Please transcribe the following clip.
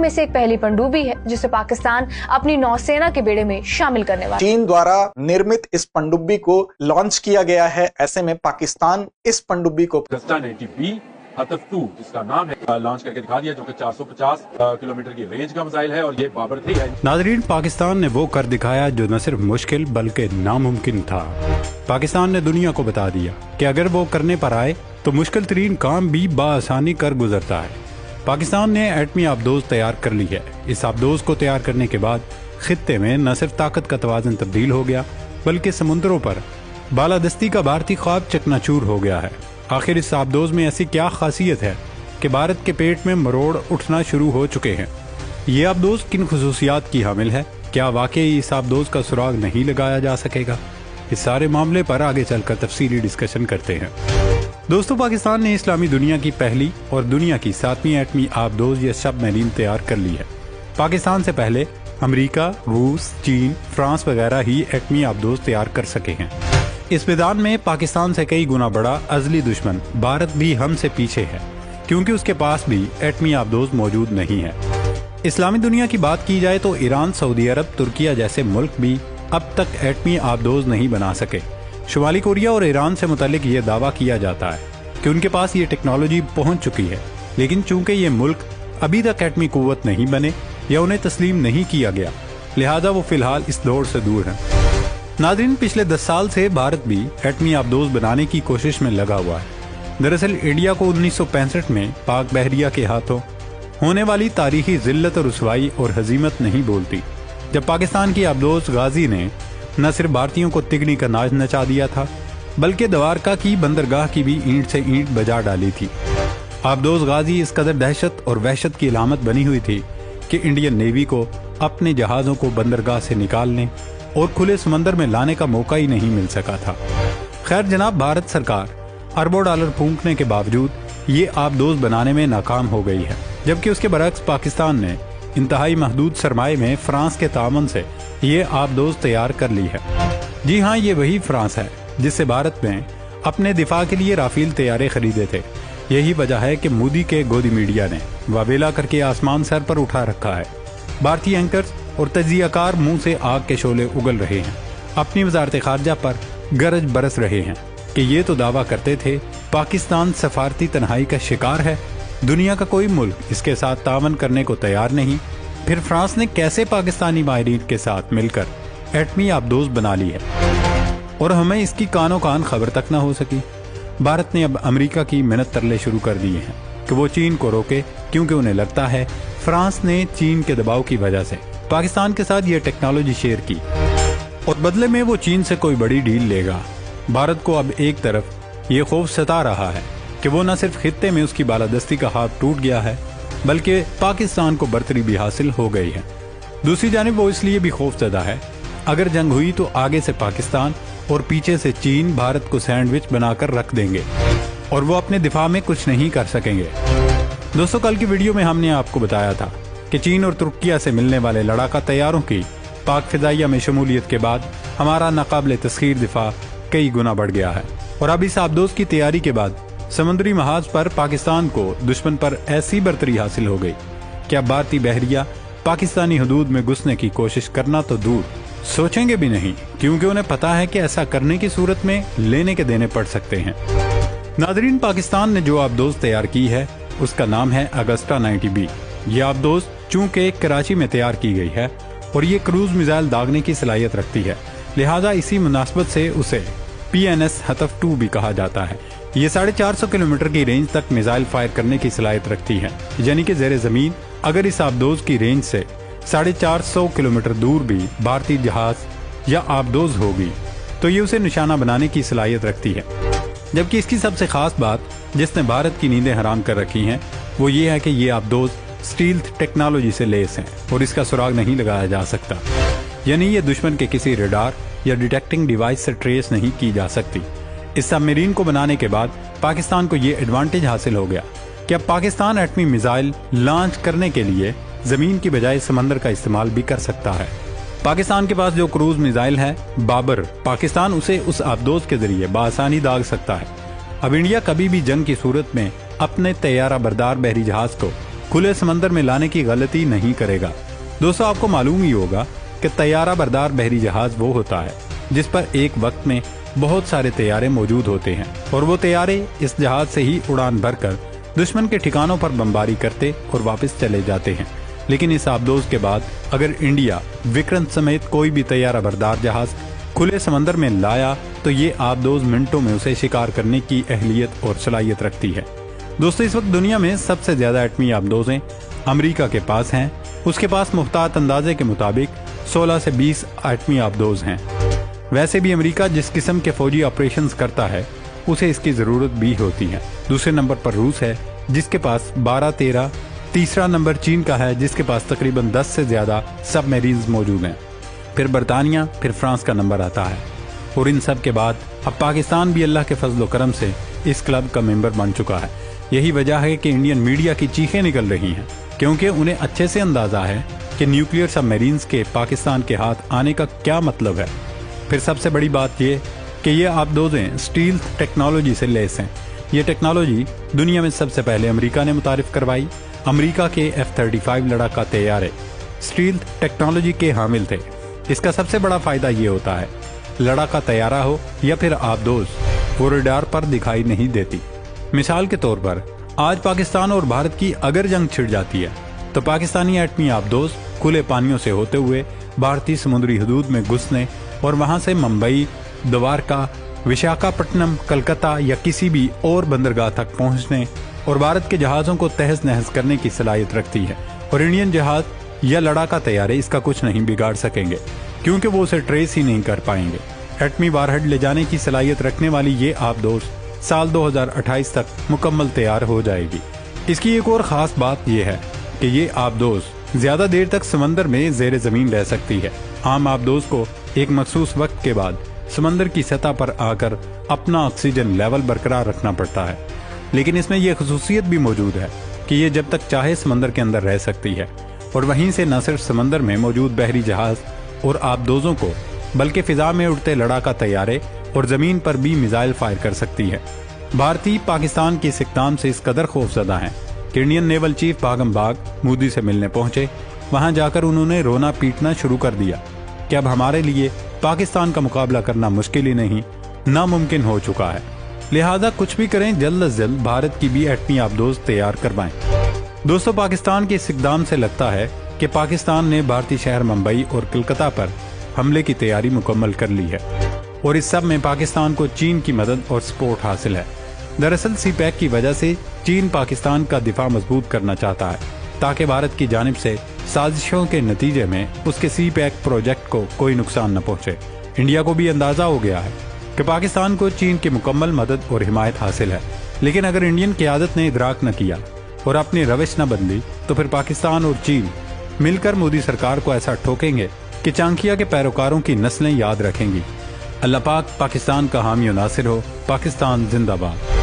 में से एक पहली पनडुब्बी है जिसे पाकिस्तान अपनी नौसेना के बेड़े में शामिल करने वाला है। चीन द्वारा निर्मित इस पनडुब्बी को लॉन्च किया गया है। ऐसे में पाकिस्तान इस पनडुब्बी को अगस्टा 90B हतफ 2 जिसका नाम है लॉन्च करके दिखा दिया, जो कि 450 किलोमीटर की रेंज का मिसाइल है और ये बाबर 3 है। नाजरीन, पाकिस्तान ने वो कर दिखाया जो न सिर्फ मुश्किल बल्कि नामुमकिन था। पाकिस्तान ने दुनिया को बता दिया कि अगर वो करने पर आए तो मुश्किल तरीन काम भी बआसानी कर गुजरता है। पाकिस्तान ने एटमी आबदोज तैयार कर ली है। इस आबदोज को तैयार करने के बाद खित्ते में न सिर्फ ताकत का तवाज़ुन तब्दील हो गया बल्कि समुद्रों पर बालादस्ती का भारतीय ख्वाब चकनाचूर हो गया है। आखिर इस आबदोज में ऐसी क्या खासियत है कि भारत के पेट में मरोड़ उठना शुरू हो चुके हैं? ये आबदोज किन खुसूसियात की हामिल है? क्या वाकई इस आबदोज का सुराग नहीं लगाया जा सकेगा? इस सारे मामले पर आगे चलकर तफसीली डिस्कशन करते हैं। दोस्तों, पाकिस्तान ने इस्लामी दुनिया की पहली और दुनिया की 7वीं एटमी आबदोज या सबमरीन तैयार कर ली है। पाकिस्तान से पहले अमेरिका, रूस, चीन, फ्रांस वगैरह ही एटमी आबदोज तैयार कर सके हैं। इस मैदान में पाकिस्तान से कई गुना बड़ा अजली दुश्मन भारत भी हमसे पीछे है, क्योंकि उसके पास भी एटमी आबदोज मौजूद नहीं है। इस्लामी दुनिया की बात की जाए तो ईरान, सऊदी अरब, तुर्किया जैसे मुल्क भी अब तक एटमी आबदोज नहीं बना सके। शुमाली कोरिया और ईरान से मुतालिक ये दावा किया जाता है कि उनके पास ये टेक्नोलॉजी पहुंच चुकी है, लेकिन चूंकि ये मुल्क अभी तक एटमी कुव्वत नहीं बने या उन्हें तस्लीम नहीं किया गया, लिहाजा वो फिलहाल इस दौर से दूर हैं। नाज़रीन, पिछले 10 साल से भारत भी एटमी आबदोज बनाने की कोशिश में लगा हुआ है। दरअसल इंडिया को 1965 में पाक बहरिया के हाथों होने वाली तारीखी जिल्लत और रुसवाई और हजीमत नहीं बोलती, जब पाकिस्तान की आबदोज गाजी ने न सिर्फ भारतीयों को तिगनी का नाच नचा दिया था बल्कि द्वारका की बंदरगाह की भी ईंट से ईंट बजा डाली थी। आबदोज गाजी इस कदर दहशत और वहशत की अलामत बनी हुई थी कि इंडियन नेवी को अपने जहाज़ों को बंदरगाह से निकालने और खुले समंदर में लाने का मौका ही नहीं मिल सका था। खैर जनाब, भारत सरकार अरबों डॉलर फूंकने के बावजूद ये आबदोज बनाने में नाकाम हो गई है, जबकि उसके बरक्स पाकिस्तान ने इंतहाई महदूद सरमाए में फ्रांस के तामन से ये आबदोज तैयार कर ली है। जी हाँ, ये वही फ्रांस है जिससे भारत में अपने दिफा के लिए राफेल तैयारे खरीदे थे। यही वजह है कि मोदी के गोदी मीडिया ने वावेला करके आसमान सर पर उठा रखा है। भारतीय एंकर्स और तजियाकार मुंह से आग के शोले उगल रहे हैं, अपनी वजारत खारजा पर गरज बरस रहे हैं कि ये तो दावा करते थे पाकिस्तान सफारती तन्हाई का शिकार है, दुनिया का कोई मुल्क इसके साथ तावन करने को तैयार नहीं। फिर फ्रांस ने कैसे पाकिस्तानी माहिरीन के साथ मिलकर एटमी आबदोज बना ली है और हमें इसकी कानो कान खबर तक न हो सकी। भारत ने अब अमेरिका की मिन्नत तरले शुरू कर दिए हैं कि वो चीन को रोके, क्योंकि उन्हें लगता है फ्रांस ने चीन के दबाव की वजह से पाकिस्तान के साथ ये टेक्नोलॉजी शेयर की और बदले में वो चीन से कोई बड़ी डील लेगा। भारत को अब एक तरफ ये खौफ सता रहा है कि वो न सिर्फ खित्ते में उसकी बालादस्ती का हाथ टूट गया है बल्कि पाकिस्तान को बर्तरी भी हासिल हो गई है। दूसरी जानिब वो इसलिए भी खौफजदा है, अगर जंग हुई तो आगे से पाकिस्तान और पीछे से चीन भारत को सैंडविच बनाकर रख देंगे और वो अपने दिफा में कुछ नहीं कर सकेंगे। दोस्तों, कल की वीडियो में हमने आपको बताया था कि चीन और तुर्किया से मिलने वाले लड़ाका तैयारों की पाक फिजाइया में शमूलियत के बाद हमारा नाकाबिले तस्खीर दिफा कई गुना बढ़ गया है और अब इस आबदोज की तैयारी के बाद समुद्री महाज पर पाकिस्तान को दुश्मन पर ऐसी बर्तरी हासिल हो गई कि अब भारतीय बहरिया पाकिस्तानी हदूद में घुसने की कोशिश करना तो दूर, सोचेंगे भी नहीं, क्योंकि उन्हें पता है कि ऐसा करने की सूरत में लेने के देने पड़ सकते हैं। नाजरीन, पाकिस्तान ने जो आबदोज तैयार की है उसका नाम है अगस्टा 90B। ये आबदोज चूंकि कराची में तैयार की गई है और ये क्रूज मिसाइल दागने की सलाहियत रखती है, लिहाजा इसी मुनासबत से उसे PNS हतफ 2 भी कहा जाता है। ये 450 किलोमीटर की रेंज तक मिसाइल फायर करने की सलाहियत रखती है, यानी कि ज़ेरे ज़मीन अगर इस आबदोज की रेंज से 450 किलोमीटर दूर भी भारतीय जहाज या आबदोज होगी तो ये उसे निशाना बनाने की सलाहियत रखती है। जबकि इसकी सबसे खास बात जिसने भारत की नींदें हराम कर रखी हैं वो ये है कि ये आबदोज स्टील्थ टेक्नोलॉजी से लेस हैं और इसका सुराग नहीं लगाया जा सकता, यानी ये दुश्मन के किसी रडार या डिटेक्टिंग डिवाइस से ट्रेस नहीं की जा सकती। इस सबमरीन को बनाने के बाद पाकिस्तान को ये एडवांटेज हासिल हो गया कि अब पाकिस्तान एटमी मिसाइल लॉन्च करने के लिए जमीन की बजाय समंदर का इस्तेमाल भी कर सकता है। पाकिस्तान के पास जो क्रूज मिसाइल है बाबर, पाकिस्तान उसे उस आबदोज के जरिए बआसानी दाग सकता है। अब इंडिया कभी भी जंग की सूरत में अपने तैयारा बरदार बहरी जहाज को کھلے سمندر میں لانے کی غلطی نہیں کرے گا۔ دوستو آپ کو معلوم ہی ہوگا کہ طیارہ بردار بحری جہاز وہ ہوتا ہے جس پر ایک وقت میں بہت سارے طیارے موجود ہوتے ہیں اور وہ طیارے اس جہاز سے ہی اڑان بھر کر دشمن کے ٹھکانوں پر بمباری کرتے اور واپس چلے جاتے ہیں۔ لیکن اس آبدوز کے بعد اگر انڈیا وکرانت سمیت کوئی بھی طیارہ بردار جہاز کھلے سمندر میں لایا تو یہ آبدوز منٹوں میں اسے شکار کرنے کی اہلیت اور صلاحیت رکھتی ہے۔ دوستو اس وقت دنیا میں سب سے زیادہ ایٹمی آبدوزیں امریکہ کے پاس ہیں۔ اس کے پاس محتاط اندازے کے مطابق 16 سے 20 ایٹمی آبدوز ہیں۔ ویسے بھی امریکہ جس قسم کے فوجی آپریشنز کرتا ہے اسے اس کی ضرورت بھی ہوتی ہے۔ دوسرے نمبر پر روس ہے جس کے پاس 12-13، تیسرا نمبر چین کا ہے جس کے پاس تقریباً 10 سے زیادہ سب میرینز موجود ہیں، پھر برطانیہ، پھر فرانس کا نمبر آتا ہے، اور ان سب کے بعد اب پاکستان بھی اللہ کے فضل و کرم سے اس کلب کا ممبر بن چکا ہے۔ یہی وجہ ہے کہ انڈین میڈیا کی چیخیں نکل رہی ہیں کیونکہ انہیں اچھے سے اندازہ ہے کہ نیوکلیئر سب میرینز کے پاکستان کے ہاتھ آنے کا کیا مطلب ہے۔ پھر سب سے بڑی بات یہ کہ یہ آبدوزیں اسٹیلتھ ٹیکنالوجی سے لیس ہیں۔ یہ ٹیکنالوجی دنیا میں سب سے پہلے امریکہ نے متعارف کروائی۔ امریکہ کے F-35 لڑاکا طیارے اسٹیلتھ ٹیکنالوجی کے حامل تھے۔ اس کا سب سے بڑا فائدہ یہ ہوتا ہے لڑاکا طیارہ ہو یا پھر آبدوز، وہ ریڈار پر دکھائی نہیں دیتی۔ مثال کے طور پر آج پاکستان اور بھارت کی اگر جنگ چھڑ جاتی ہے تو پاکستانی ایٹمی آبدوز کھلے پانیوں سے ہوتے ہوئے بھارتی سمندری حدود میں گھسنے اور وہاں سے ممبئی، دوارکا، وشاکھاپٹنم، کلکتہ یا کسی بھی اور بندرگاہ تک پہنچنے اور بھارت کے جہازوں کو تہز نہز کرنے کی صلاحیت رکھتی ہے، اور انڈین جہاز یا لڑاکا طیارے اس کا کچھ نہیں بگاڑ سکیں گے کیونکہ وہ اسے ٹریس ہی نہیں کر پائیں گے۔ ایٹمی وارہڈ لے جانے کی صلاحیت رکھنے والی یہ آبدوز سال 2028 تک مکمل تیار ہو جائے گی۔ اس کی ایک اور خاص بات یہ ہے کہ یہ آبدوز زیادہ دیر تک سمندر میں زیر زمین رہ سکتی ہے۔ عام آبدوز کو ایک مخصوص وقت کے بعد سمندر کی سطح پر آ کر اپنا آکسیجن لیول برقرار رکھنا پڑتا ہے، لیکن اس میں یہ خصوصیت بھی موجود ہے کہ یہ جب تک چاہے سمندر کے اندر رہ سکتی ہے، اور وہیں سے نہ صرف سمندر میں موجود بحری جہاز اور آبدوزوں کو بلکہ فضا میں اڑتے لڑاکا طیارے اور زمین پر بھی میزائل فائر کر سکتی ہے۔ بھارتی پاکستان کے اس اقدام سے اس قدر خوفزدہ ہیں کہ انڈین نیول چیف بھاگم بھاگ مودی سے ملنے پہنچے۔ وہاں جا کر انہوں نے رونا پیٹنا شروع کر دیا کہ اب ہمارے لیے پاکستان کا مقابلہ کرنا مشکل ہی نہیں، ناممکن ہو چکا ہے، لہذا کچھ بھی کریں جلد از جلد بھارت کی بھی ایٹمی آبدوز تیار کروائیں۔ دوستو پاکستان کے اس اقدام سے لگتا ہے کہ پاکستان نے بھارتی شہر ممبئی اور کلکتہ پر حملے کی تیاری مکمل کر لی ہے، اور اس سب میں پاکستان کو چین کی مدد اور سپورٹ حاصل ہے۔ دراصل سی پیک کی وجہ سے چین پاکستان کا دفاع مضبوط کرنا چاہتا ہے تاکہ بھارت کی جانب سے سازشوں کے نتیجے میں اس کے سی پیک پروجیکٹ کو کوئی نقصان نہ پہنچے۔ انڈیا کو بھی اندازہ ہو گیا ہے کہ پاکستان کو چین کی مکمل مدد اور حمایت حاصل ہے، لیکن اگر انڈین قیادت نے ادراک نہ کیا اور اپنی روش نہ بدلی تو پھر پاکستان اور چین مل کر مودی سرکار کو ایسا ٹھوکیں گے کہ چانکیا کے پیروکاروں کی نسلیں یاد رکھیں گی۔ اللہ پاک پاکستان کا حامی و ناصر ہو۔ پاکستان زندہ باد۔